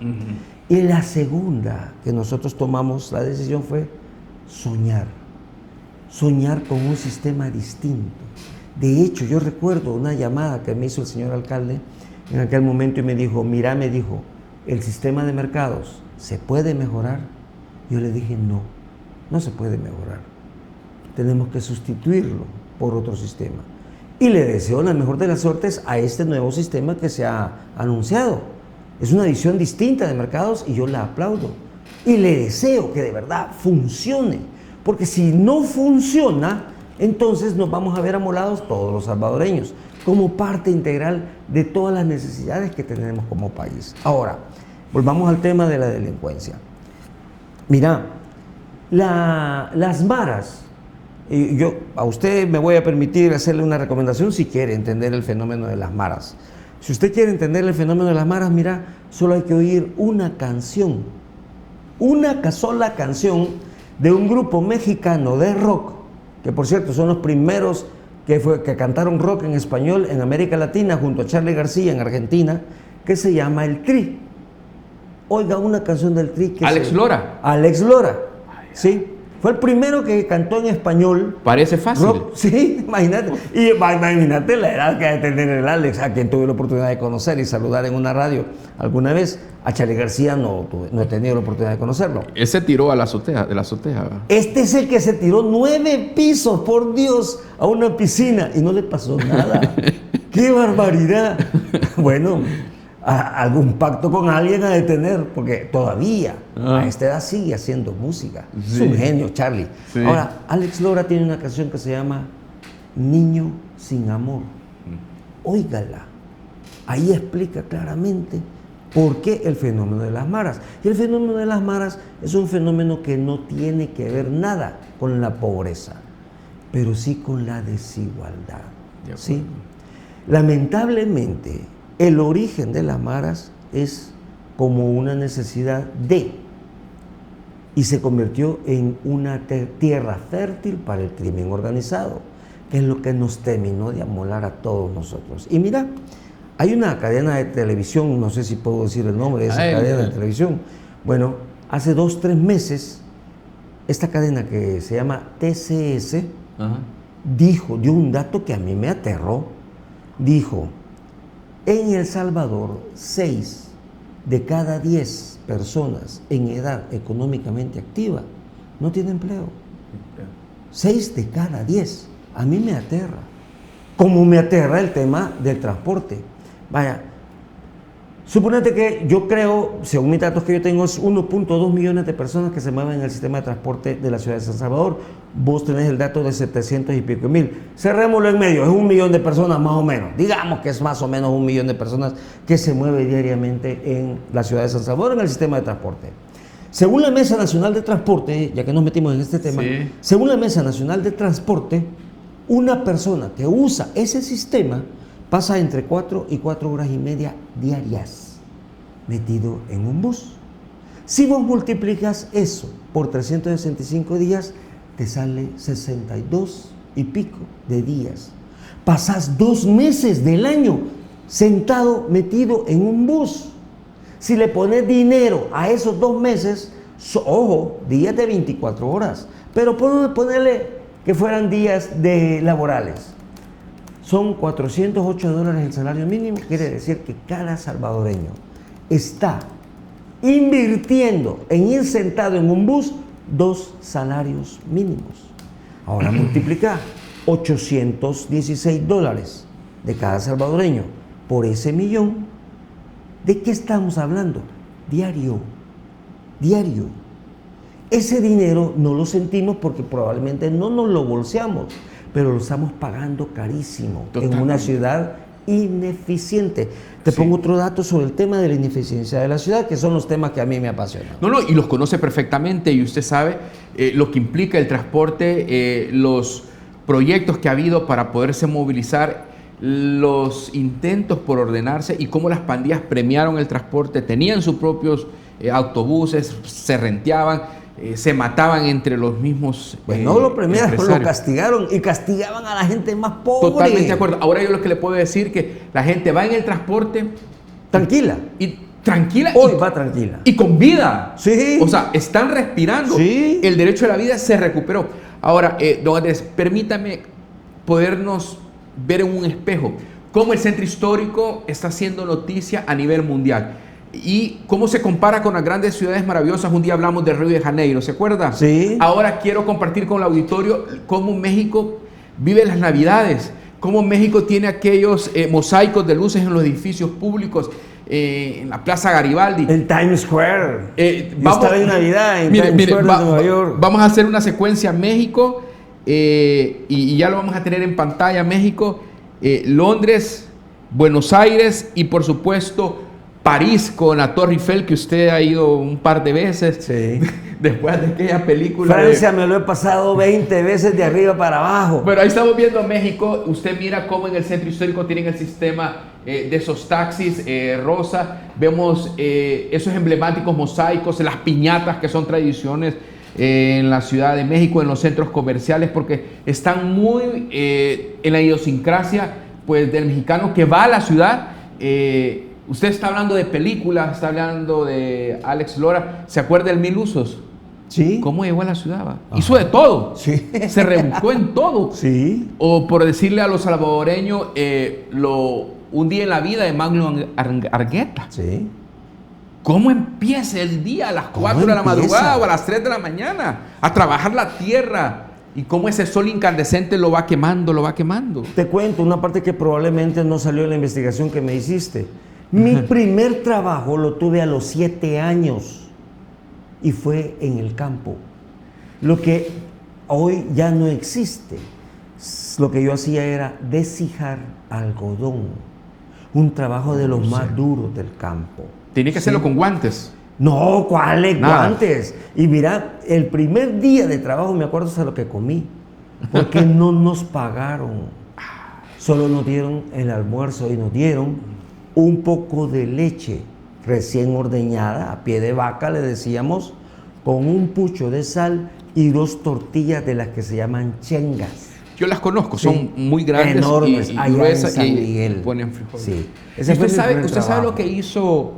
Y la segunda que nosotros tomamos la decisión fue soñar. Soñar con un sistema distinto. De hecho, yo recuerdo una llamada que me hizo el señor alcalde en aquel momento y me dijo, mira, me dijo, ¿el sistema de mercados se puede mejorar? Yo le dije, no, no se puede mejorar. Tenemos que sustituirlo por otro sistema. Y le deseo la mejor de las suertes a este nuevo sistema que se ha anunciado. Es una visión distinta de mercados y yo la aplaudo. Y le deseo que de verdad funcione. Porque si no funciona, entonces nos vamos a ver amolados todos los salvadoreños, como parte integral de todas las necesidades que tenemos como país. Ahora, volvamos al tema de la delincuencia. Mira, las maras, y yo a usted me voy a permitir hacerle una recomendación si quiere entender el fenómeno de las maras. Si usted quiere entender el fenómeno de las maras, mira, solo hay que oír una canción, una sola canción de un grupo mexicano de rock, que por cierto son los primeros que cantaron rock en español en América Latina junto a Charly García en Argentina, que se llama El Tri. Oiga una canción del Tri. Alex Lora. Alex Lora, sí. Fue el primero que cantó en español. Parece fácil. Rock, sí, imagínate. Y imagínate la edad que ha de tener el Alex, a quien tuve la oportunidad de conocer y saludar en una radio alguna vez. A Charly García no he tenido la oportunidad de conocerlo. Ese tiró a la azotea, de la azotea. Este es el que se tiró 9 pisos, por Dios, a una piscina y no le pasó nada. ¡Qué barbaridad! Bueno, algún pacto con alguien ha de tener, porque todavía a esta edad sigue haciendo música. Sí. Es un genio, Charly. Sí. Ahora, Alex Lora tiene una canción que se llama Niño sin amor. Óigala. Ahí explica claramente por qué el fenómeno de las maras. Y el fenómeno de las maras es un fenómeno que no tiene que ver nada con la pobreza, pero sí con la desigualdad. ¿Sí? Lamentablemente, el origen de las maras es como una necesidad y se convirtió en una tierra fértil para el crimen organizado, que es lo que nos terminó de amolar a todos nosotros. Y mira, hay una cadena de televisión, no sé si puedo decir el nombre de esa cadena de televisión. Bueno, hace 2-3 meses, esta cadena que se llama TCS, dio un dato que a mí me aterró. Dijo, en El Salvador, 6 de cada 10 personas en edad económicamente activa no tienen empleo. 6 de cada 10. A mí me aterra. Como me aterra el tema del transporte. Vaya, suponete que yo creo, según mis datos que yo tengo, es 1.2 millones de personas que se mueven en el sistema de transporte de la ciudad de San Salvador. Vos tenés el dato de 700 y pico mil. Cerrémoslo en medio, es 1 millón de personas más o menos. Digamos que es más o menos 1 millón de personas que se mueve diariamente en la ciudad de San Salvador en el sistema de transporte. Según la Mesa Nacional de Transporte, ya que nos metimos en este tema, según la Mesa Nacional de Transporte, una persona que usa ese sistema pasa entre 4 y 4 horas y media diarias metido en un bus. Si vos multiplicas eso por 365 días, te sale 62 y pico de días. Pasás 2 meses del año sentado metido en un bus. Si le pones dinero a esos 2 meses, ojo, días de 24 horas, pero ponerle que fueran días laborales. Son $408 el salario mínimo, quiere decir que cada salvadoreño está invirtiendo en ir sentado en un bus 2 salarios mínimos. Ahora multiplica $816 de cada salvadoreño por ese millón. ¿De qué estamos hablando? Diario. Ese dinero no lo sentimos porque probablemente no nos lo bolseamos, pero lo estamos pagando carísimo. Totalmente. En una ciudad ineficiente. Te pongo otro dato sobre el tema de la ineficiencia de la ciudad, que son los temas que a mí me apasionan. No, y los conoce perfectamente y usted sabe lo que implica el transporte, los proyectos que ha habido para poderse movilizar, los intentos por ordenarse y cómo las pandillas premiaron el transporte, tenían sus propios autobuses, se renteaban, se mataban entre los mismos pues no lo premiaron, lo castigaron y castigaban a la gente más pobre. Totalmente de acuerdo. Ahora yo lo que le puedo decir que la gente va en el transporte tranquila. Hoy va tranquila. Y con vida. Sí. O sea, están respirando. Sí. El derecho a la vida se recuperó. Ahora, don Andrés, permítame podernos ver en un espejo. cómo el centro histórico está haciendo noticia a nivel mundial. Y cómo se compara con las grandes ciudades maravillosas. Un día hablamos de Río de Janeiro, ¿se acuerda? Sí. Ahora quiero compartir con el auditorio cómo México vive las Navidades, cómo México tiene aquellos mosaicos de luces en los edificios públicos, en la Plaza Garibaldi. En Times Square. Vamos, estaba en Navidad en Times Square de Nueva York. Vamos a hacer una secuencia México, y ya lo vamos a tener en pantalla. México, Londres, Buenos Aires y por supuesto París con la Torre Eiffel, que usted ha ido un par de veces. Sí. Después de aquella película. Francia me lo he pasado 20 veces de arriba para abajo. Pero ahí estamos viendo México. Usted mira cómo en el centro histórico tienen el sistema de esos taxis rosa. Vemos esos emblemáticos mosaicos, las piñatas que son tradiciones en la Ciudad de México, en los centros comerciales, porque están muy en la idiosincrasia pues, del mexicano que va a la ciudad. Usted está hablando de películas, está hablando de Alex Lora. ¿Se acuerda del Mil Usos? Sí. ¿Cómo llegó a la ciudad? Hizo de todo. Sí. Se rebuscó en todo. Sí. O por decirle a los salvadoreños, un día en la vida de Magno Argueta. Sí. ¿Cómo empieza el día a las 4 de la madrugada o a las 3 de la mañana? A trabajar la tierra. Y cómo ese sol incandescente lo va quemando, lo va quemando. Te cuento una parte que probablemente no salió en la investigación que me hiciste. Mi primer trabajo lo tuve a los 7 años y fue en el campo. Lo que hoy ya no existe. Lo que yo hacía era deshijar algodón. Un trabajo de los más duros del campo. Tenía que hacerlo con guantes. No, ¿cuáles Nada. guantes? Y mira, el primer día de trabajo me acuerdo hasta lo que comí, porque no nos pagaron. Solo nos dieron el almuerzo y nos dieron un poco de leche recién ordeñada, a pie de vaca, le decíamos, con un pucho de sal y 2 tortillas de las que se llaman chengas. Yo las conozco, Sí. son muy grandes, enormes, y allá gruesas, en San y Miguel. ponen frijoles. Sí. ¿Y Ese fue usted mi primer sabe lo trabajo. que hizo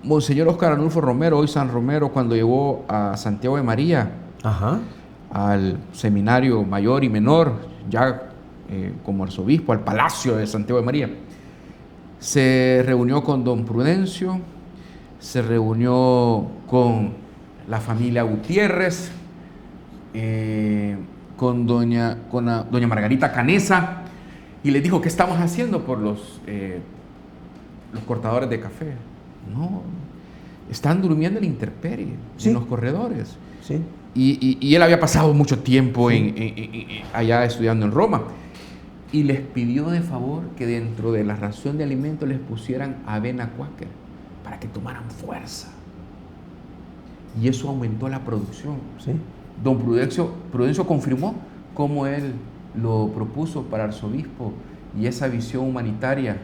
Monseñor Oscar Arnulfo Romero, hoy San Romero, cuando llegó a Santiago de María, Ajá. al seminario mayor y menor, ya como arzobispo, al Palacio de Santiago de María? Se reunió con don Prudencio, se reunió con la familia Gutiérrez, con doña Margarita Canesa, y les dijo: ¿qué estamos haciendo por los cortadores de café? No, están durmiendo en la intemperie, Sí. en los corredores. Sí. Y él había pasado mucho tiempo allá estudiando en Roma. Y les pidió de favor que dentro de la ración de alimentos les pusieran avena Quaker para que tomaran fuerza. Y eso aumentó la producción. Sí. Don Prudencio confirmó cómo él lo propuso para arzobispo, y esa visión humanitaria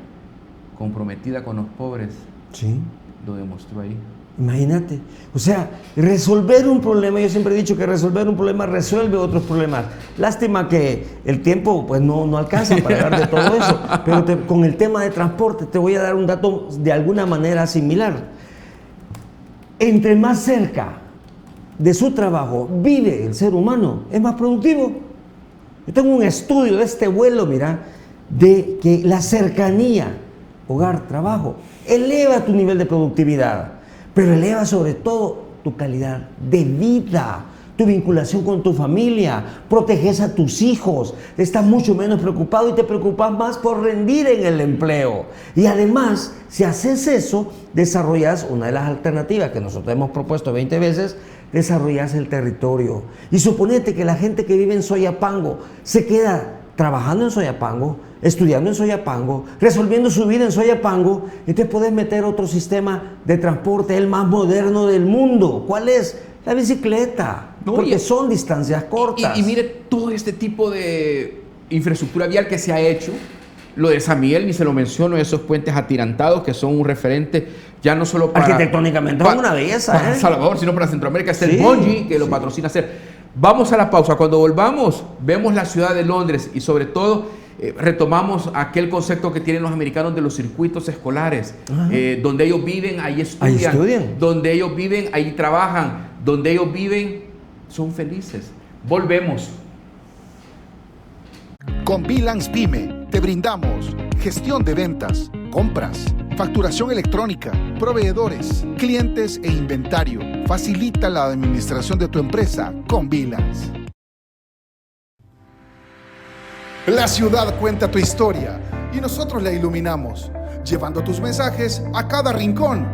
comprometida con los pobres Sí. lo demostró ahí. Imagínate, o sea, resolver un problema, yo siempre he dicho que resolver un problema resuelve otros problemas. Lástima que el tiempo pues no alcanza para hablar de todo eso, pero con el tema de transporte te voy a dar un dato de alguna manera similar. Entre más cerca de su trabajo vive el ser humano, es más productivo. Yo tengo un estudio de este vuelo, mira, de que la cercanía hogar-trabajo eleva tu nivel de productividad, pero eleva sobre todo tu calidad de vida, tu vinculación con tu familia, proteges a tus hijos, estás mucho menos preocupado y te preocupas más por rendir en el empleo. Y además, si haces eso, desarrollas una de las alternativas que nosotros hemos propuesto 20 veces, desarrollas el territorio. Y suponete que la gente que vive en Soyapango se queda trabajando en Soyapango, estudiando en Soyapango, resolviendo su vida en Soyapango, entonces puedes meter otro sistema de transporte, el más moderno del mundo. ¿Cuál es? La bicicleta, No, porque son distancias cortas. Y mire todo este tipo de infraestructura vial que se ha hecho. Lo de San Miguel, ni se lo menciono, esos puentes atirantados que son un referente ya no solo para... Arquitectónicamente es una belleza, para ¿eh? Salvador, sino para Centroamérica. Está Sí, el Bonji, que lo sí. patrocina hacer. Vamos a la pausa. Cuando volvamos, vemos la ciudad de Londres y sobre todo retomamos aquel concepto que tienen los americanos de los circuitos escolares. Donde ellos viven, ahí estudian. Donde ellos viven, ahí trabajan. Donde ellos viven, son felices. Volvemos. Con Bilans Pyme, Te brindamos gestión de ventas, compras, facturación electrónica, proveedores, clientes e inventario. Facilita la administración de tu empresa con Vilans. La ciudad cuenta tu historia y nosotros la iluminamos, llevando tus mensajes a cada rincón.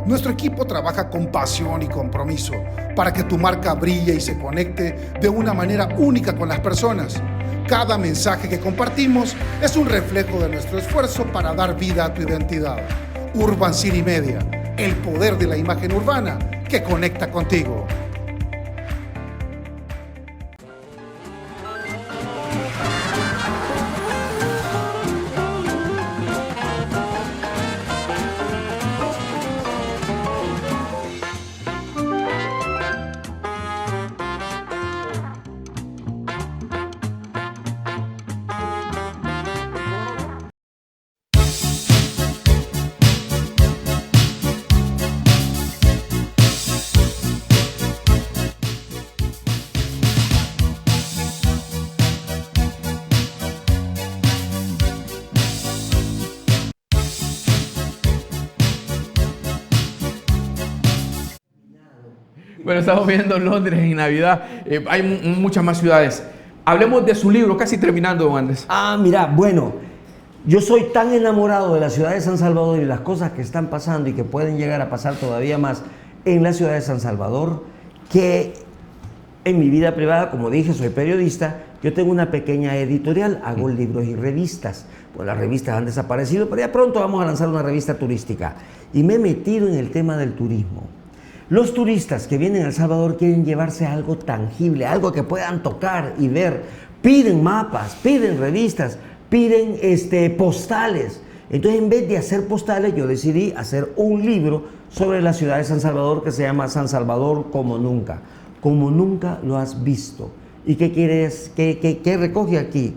Nuestro equipo trabaja con pasión y compromiso para que tu marca brille y se conecte de una manera única con las personas. Cada mensaje que compartimos es un reflejo de nuestro esfuerzo para dar vida a tu identidad. Urban City Media, el poder de la imagen urbana que conecta contigo. Bueno, estamos viendo Londres en Navidad. Hay muchas más ciudades. Hablemos de su libro, casi terminando, don Andrés. Mira, bueno, yo soy tan enamorado de la ciudad de San Salvador y las cosas que están pasando y que pueden llegar a pasar todavía más en la ciudad de San Salvador, que en mi vida privada, como dije, soy periodista, yo tengo una pequeña editorial, hago libros y revistas. Pues las revistas han desaparecido, pero ya pronto vamos a lanzar una revista turística. Y me he metido en el tema del turismo. Los turistas que vienen a El Salvador quieren llevarse algo tangible, algo que puedan tocar y ver. Piden mapas, piden revistas, piden postales. Entonces, en vez de hacer postales, yo decidí hacer un libro sobre la ciudad de San Salvador que se llama San Salvador como nunca. Como nunca lo has visto. ¿Y qué quieres? ¿Qué recoge aquí?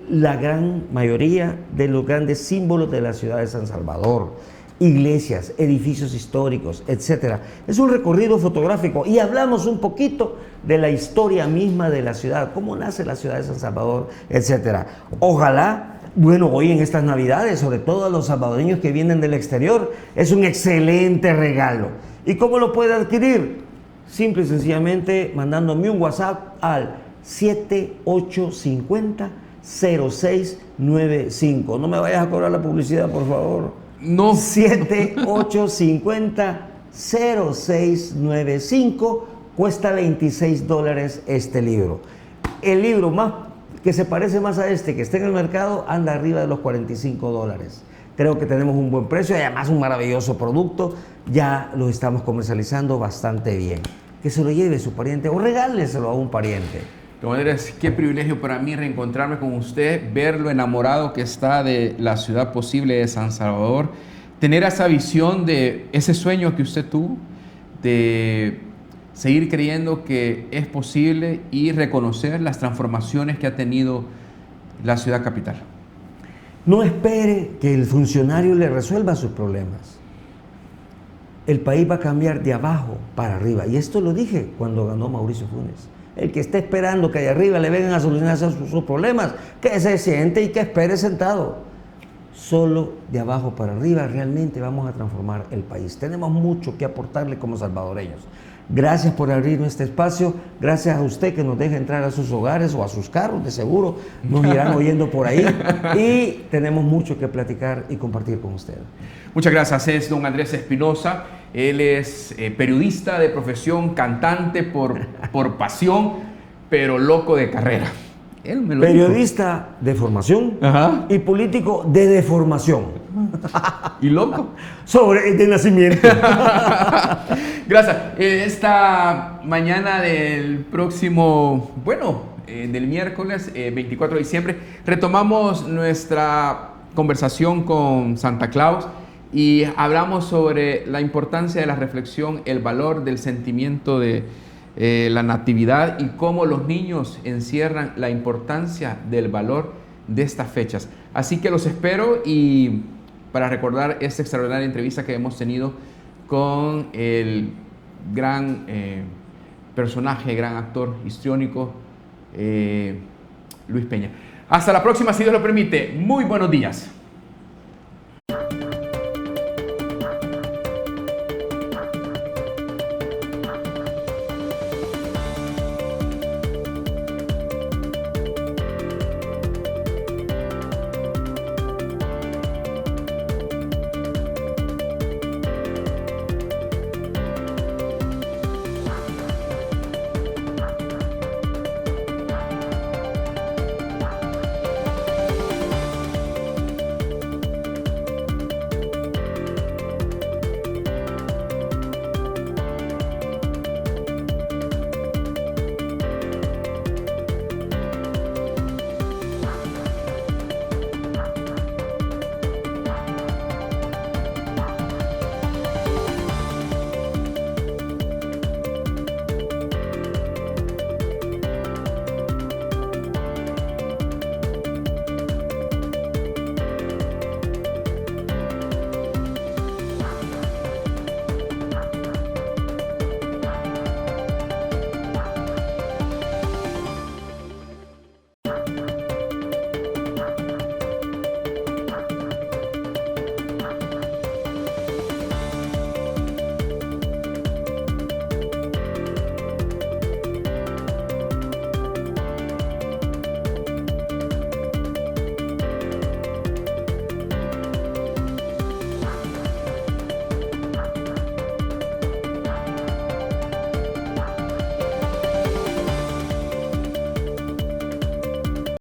La gran mayoría de los grandes símbolos de la ciudad de San Salvador. Iglesias, edificios históricos, etc. Es un recorrido fotográfico y hablamos un poquito de la historia misma de la ciudad, cómo nace la ciudad de San Salvador, etc. Ojalá, bueno, hoy en estas Navidades, sobre todo a los salvadoreños que vienen del exterior, es un excelente regalo. ¿Y cómo lo puede adquirir? Simple y sencillamente mandándome un WhatsApp al 7850-0695. No me vayas a cobrar la publicidad, por favor. No. 7850-0695, cuesta $26 este libro. El libro más que se parece más a este que está en el mercado anda arriba de los $45. Creo que tenemos un buen precio y además un maravilloso producto. Ya lo estamos comercializando bastante bien. Que se lo lleve su pariente o regáleselo a un pariente. Don Andrés, qué privilegio para mí reencontrarme con usted, ver lo enamorado que está de la ciudad posible de San Salvador, tener esa visión de ese sueño que usted tuvo, de seguir creyendo que es posible y reconocer las transformaciones que ha tenido la ciudad capital. No espere que el funcionario le resuelva sus problemas. El país va a cambiar de abajo para arriba. Y esto lo dije cuando ganó Mauricio Funes. El que esté esperando que de arriba le vengan a solucionar sus problemas, que se siente y que espere sentado. Solo de abajo para arriba realmente vamos a transformar el país. Tenemos mucho que aportarle como salvadoreños. Gracias por abrirnos este espacio, gracias a usted que nos deja entrar a sus hogares o a sus carros, de seguro nos irán oyendo por ahí y tenemos mucho que platicar y compartir con usted. Muchas gracias, es don Andrés Espinosa, él es periodista de profesión, cantante por pasión, pero loco de carrera. Él me lo periodista de formación. Ajá. Y político de deformación. ¿Y loco? De nacimiento. Gracias. Esta mañana del próximo, del miércoles 24 de diciembre, retomamos nuestra conversación con Santa Claus y hablamos sobre la importancia de la reflexión, el valor del sentimiento de la natividad y cómo los niños encierran la importancia del valor de estas fechas. Así que los espero y para recordar esta extraordinaria entrevista que hemos tenido con el gran personaje, gran actor histriónico, Luis Peña. Hasta la próxima, si Dios lo permite. Muy buenos días.